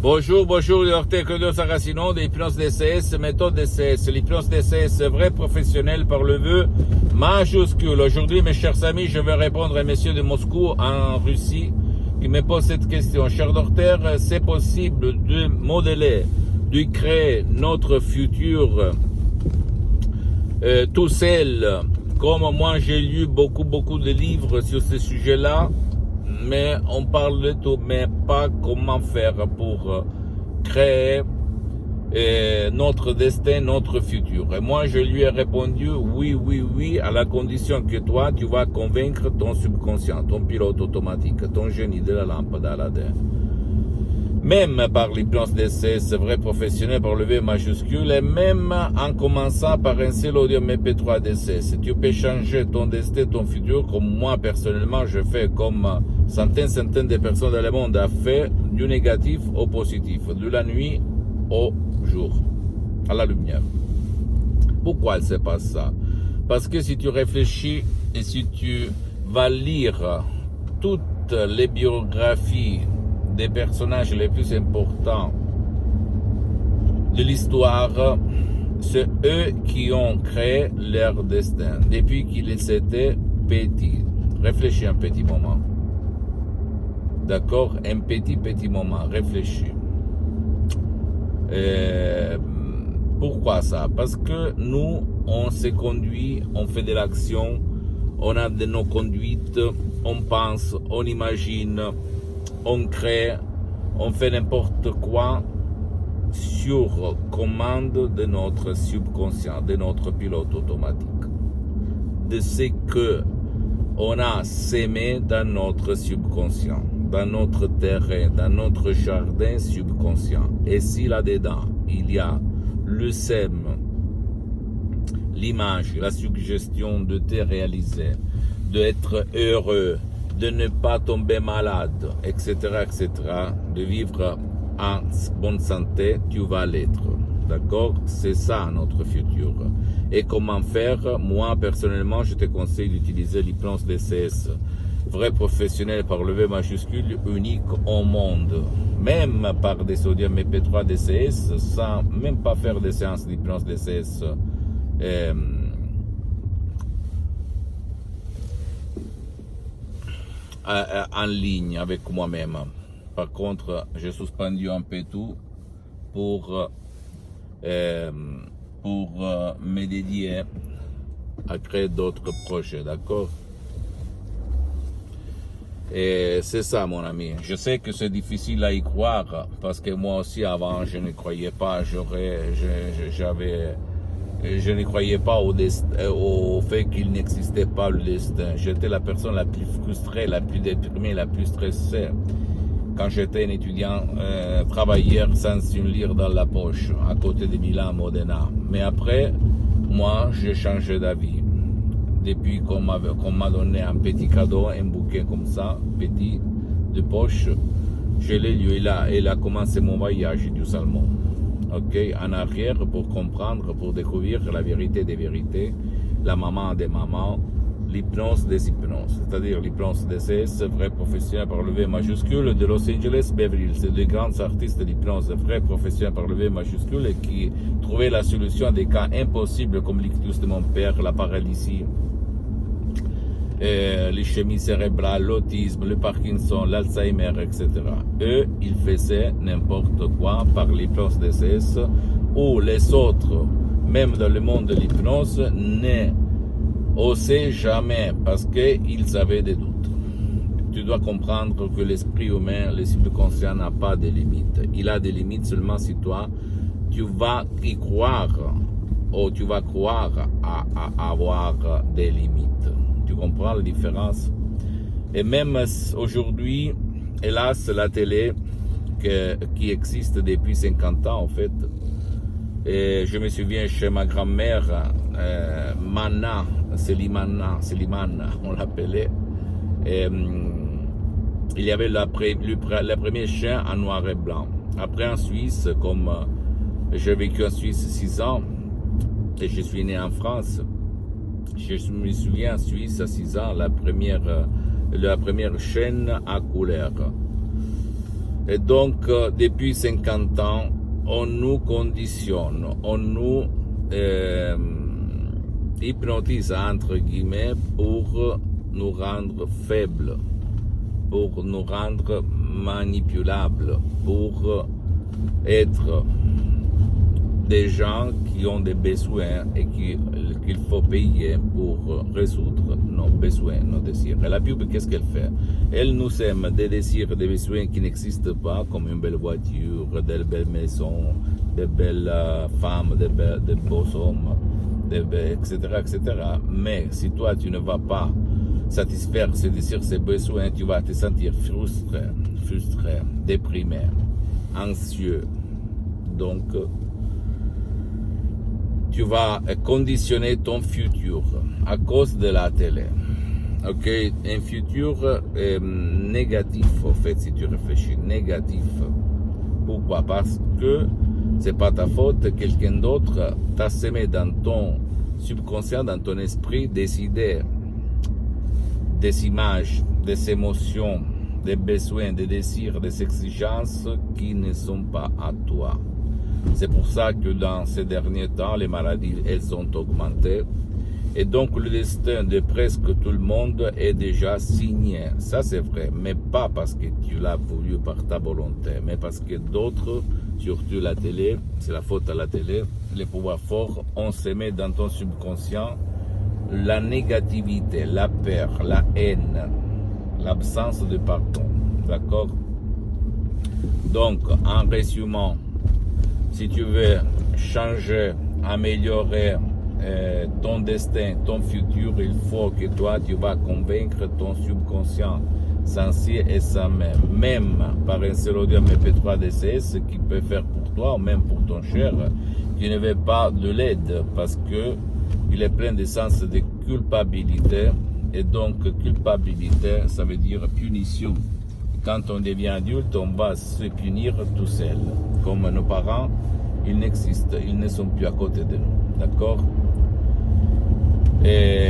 Bonjour, docteur Claudio Saracino de l'hypnose DCS, méthode DCS. L'hypnose DCS, vrai professionnel par le vœu majuscule. Aujourd'hui, mes chers amis, je vais répondre à messieurs de Moscou en Russie qui me pose cette question. Cher docteur, c'est possible de modeler, de créer notre futur tout seul, comme moi j'ai lu beaucoup de livres sur ce sujet-là, mais on parle de tout, mais pas comment faire pour créer notre destin, notre futur. Et moi je lui ai répondu oui, à la condition que toi tu vas convaincre ton subconscient, ton pilote automatique, ton génie de la lampe d'Aladin. Même par l'hypnose DCS, vrai professionnel par le V majuscule, et même en commençant par un seul audio MP3 DCS, tu peux changer ton destin, ton futur, comme moi personnellement je fais, comme centaines de personnes dans le monde a fait, du négatif au positif, de la nuit au jour, à la lumière. Pourquoi elle se passe ça? Parce que si tu réfléchis et si tu vas lire toutes les biographies des personnages les plus importants de l'histoire, c'est eux qui ont créé leur destin depuis qu'ils étaient petits. Réfléchis un petit moment. D'accord? Un petit moment. Réfléchis. Pourquoi ça? Parce que nous, on se conduit, on fait de l'action, on a de nos conduites, on pense, on imagine, on crée, on fait n'importe quoi sur commande de notre subconscient, de notre pilote automatique, de ce que on a sémé dans notre subconscient, dans notre terrain, dans notre jardin subconscient. Et si là-dedans, il y a le sème, l'image, la suggestion de te réaliser, d'être heureux, de ne pas tomber malade, etc., de vivre en bonne santé, tu vas l'être. D'accord? C'est ça notre futur. Et comment faire? Moi, personnellement, je te conseille d'utiliser l'hypnose DCS. Vrai professionnel par le V majuscule, unique au monde. Même par des sodium MP3 DCS, sans même pas faire des séances d'hypnose DCS. En ligne avec moi-même. Par contre, j'ai suspendu un peu tout pour me dédier à créer d'autres projets, d'accord? Et c'est ça, mon ami. Je sais que c'est difficile à y croire parce que moi aussi avant je ne croyais pas, je ne croyais pas au fait qu'il n'existait pas le destin. J'étais la personne la plus frustrée, la plus déprimée, la plus stressée. Quand j'étais un étudiant travailleur sans une lire dans la poche, à côté de Milan, Modena. Mais après, moi, j'ai changé d'avis. Depuis qu'on m'a donné un petit cadeau, un bouquet comme ça, petit, de poche, je l'ai lu et là, il a commencé mon voyage doucement. Ok, en arrière pour comprendre, pour découvrir la vérité des vérités, la maman des mamans, l'hypnose des hypnoses, c'est-à-dire l'hypnose DCS, vrai professionnel par le V majuscule de Los Angeles, Beverly Hills, c'est des grands artistes de l'hypnose, vrai professionnel par le V majuscule et qui trouvaient la solution à des cas impossibles comme l'ictus de mon père, la paralysie, l'ischémie cérébrale, l'autisme, le Parkinson, l'Alzheimer, etc. Eux, ils faisaient n'importe quoi par l'hypnose DCS, ou les autres, même dans le monde de l'hypnose, n'osaient jamais parce qu'ils avaient des doutes. Tu dois comprendre que l'esprit humain, le subconscient n'a pas de limites. Il a des limites seulement si toi, tu vas y croire, ou tu vas croire à avoir des limites. Tu comprends la différence? Et même aujourd'hui, hélas, la télé qui existe depuis 50 ans en fait, et je me souviens chez ma grand-mère, Mana, Selimana, on l'appelait, il y avait le premier chien en noir et blanc. Après en Suisse, comme j'ai vécu en Suisse 6 ans, et je suis né en France, je me souviens en Suisse à 6 ans, la première chaîne à couleur. Et donc, depuis 50 ans, on nous conditionne, on nous hypnotise, entre guillemets, pour nous rendre faibles, pour nous rendre manipulables, pour être des gens qui ont des besoins et qu'il faut payer pour résoudre nos besoins, nos désirs. Et la pub, qu'est-ce qu'elle fait? Elle nous sème des désirs, des besoins qui n'existent pas, comme une belle voiture, des belles maisons, des belles femmes, des beaux hommes, etc., etc. Mais si toi, tu ne vas pas satisfaire ces désirs, ces besoins, tu vas te sentir frustré, déprimé, anxieux. Donc, tu vas conditionner ton futur à cause de la télé. Ok, un futur négatif, en fait, si tu réfléchis, négatif. Pourquoi? Parce que c'est pas ta faute, quelqu'un d'autre t'a semé dans ton subconscient, dans ton esprit, des idées, des images, des émotions, des besoins, des désirs, des exigences qui ne sont pas à toi. C'est pour ça que dans ces derniers temps, les maladies, elles ont augmenté. Et donc, le destin de presque tout le monde est déjà signé. Ça, c'est vrai. Mais pas parce que tu l'as voulu par ta volonté, mais parce que d'autres, surtout la télé, c'est la faute à la télé, les pouvoirs forts ont semé dans ton subconscient la négativité, la peur, la haine, l'absence de pardon. D'accord? Donc, en résumant, si tu veux changer, améliorer ton destin, ton futur, il faut que toi, tu vas convaincre ton subconscient sans ci et sans même par un seul audio MP3 DCS qui peut faire pour toi ou même pour ton cher, qui ne veut pas de l'aide parce que il est plein de sens de culpabilité et donc culpabilité, ça veut dire punition. Quand on devient adulte, on va se punir tout seul. Comme nos parents, ils n'existent, ils ne sont plus à côté de nous. D'accord? Et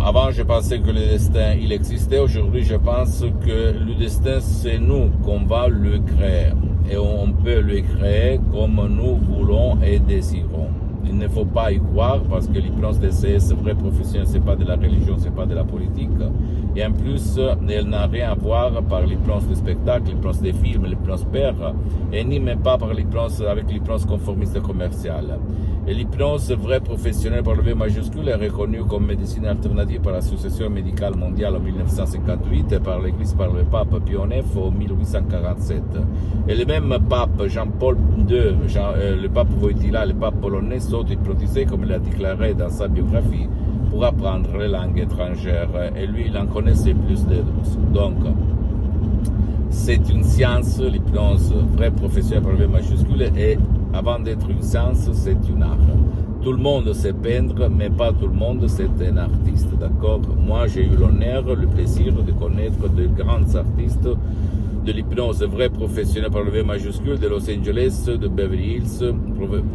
avant, je pensais que le destin, il existait. Aujourd'hui, je pense que le destin, c'est nous qu'on va le créer. Et on peut le créer comme nous voulons et désirons. Il ne faut pas y croire parce que l'hypnose DCS, vrai professionnel, c'est pas de la religion, c'est pas de la politique. Et en plus, elle n'a rien à voir par l'hypnose de spectacle, l'hypnose des films, l'hypnose père, et ni même pas par l'hypnose avec l'hypnose conformiste commerciale. Et l'hypnose vrai professionnel par le V majuscule est reconnue comme médecine alternative par l'Association médicale mondiale en 1958 et par l'Église par le pape Pie IX en 1847. Et le même pape Jean-Paul II, le pape Wojtyla, le pape polonais, sont hypnotisés, comme il a déclaré dans sa biographie, pour apprendre les langues étrangères. Et lui, il en connaissait plus de 12. Donc, c'est une science, l'hypnose vrai professionnel par le V majuscule, et avant d'être une science, c'est une art. Tout le monde sait peindre, mais pas tout le monde c'est un artiste, d'accord? Moi, j'ai eu l'honneur, le plaisir de connaître de grands artistes de l'hypnose vrai professionnel par le V majuscule de Los Angeles, de Beverly Hills,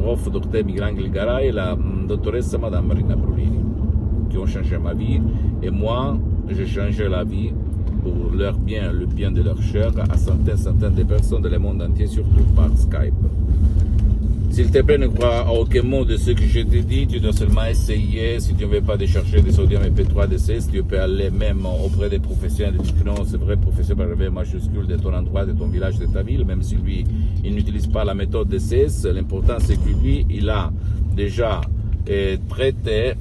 prof. Dr. Miguel Garay et la doctoresse Madame Marina Brunini, qui ont changé ma vie. Et moi, j'ai changé la vie pour leur bien, le bien de leur chair, à centaines de personnes dans le monde entier, surtout par Skype. S'il te plaît, ne crois à aucun mot de ce que je te dis, tu dois seulement essayer. Si tu ne veux pas décharger des audios MP3 DCS, tu peux aller même auprès des professionnels de l'hypnose, vrai professionnel par le V majuscule de ton endroit, de ton village, de ta ville, même si lui, il n'utilise pas la méthode DCS. L'important, c'est que lui, il a déjà traité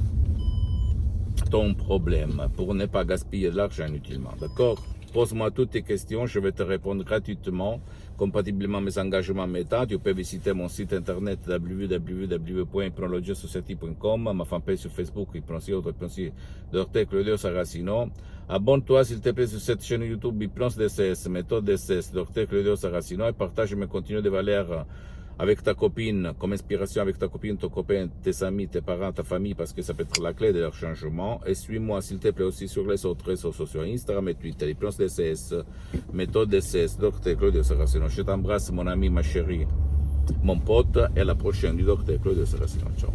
ton problème pour ne pas gaspiller de l'argent inutilement, d'accord? Pose-moi toutes tes questions, je vais te répondre gratuitement, compatiblement à mes engagements méta. Tu peux visiter mon site internet www.hypnologiasociety.com, ma fanpage sur Facebook, Hypnosie Dr. Claudio Saracino. Abonne-toi s'il te plaît sur cette chaîne YouTube Hypnose DCS, méthode DCS, Dr. Claudio Saracino, et partage mes contenus de valeur avec ta copine, comme inspiration avec ta copine, ton copain, tes amis, tes parents, ta famille, parce que ça peut être la clé de leur changement. Et suis-moi, s'il te plaît, aussi sur les autres réseaux sociaux, Instagram et Twitter, Hypnose DCS, méthode DCS, Dr. Claudio Saracino. Je t'embrasse, mon ami, ma chérie, mon pote, et à la prochaine du Dr. Claudio Saracino. Ciao.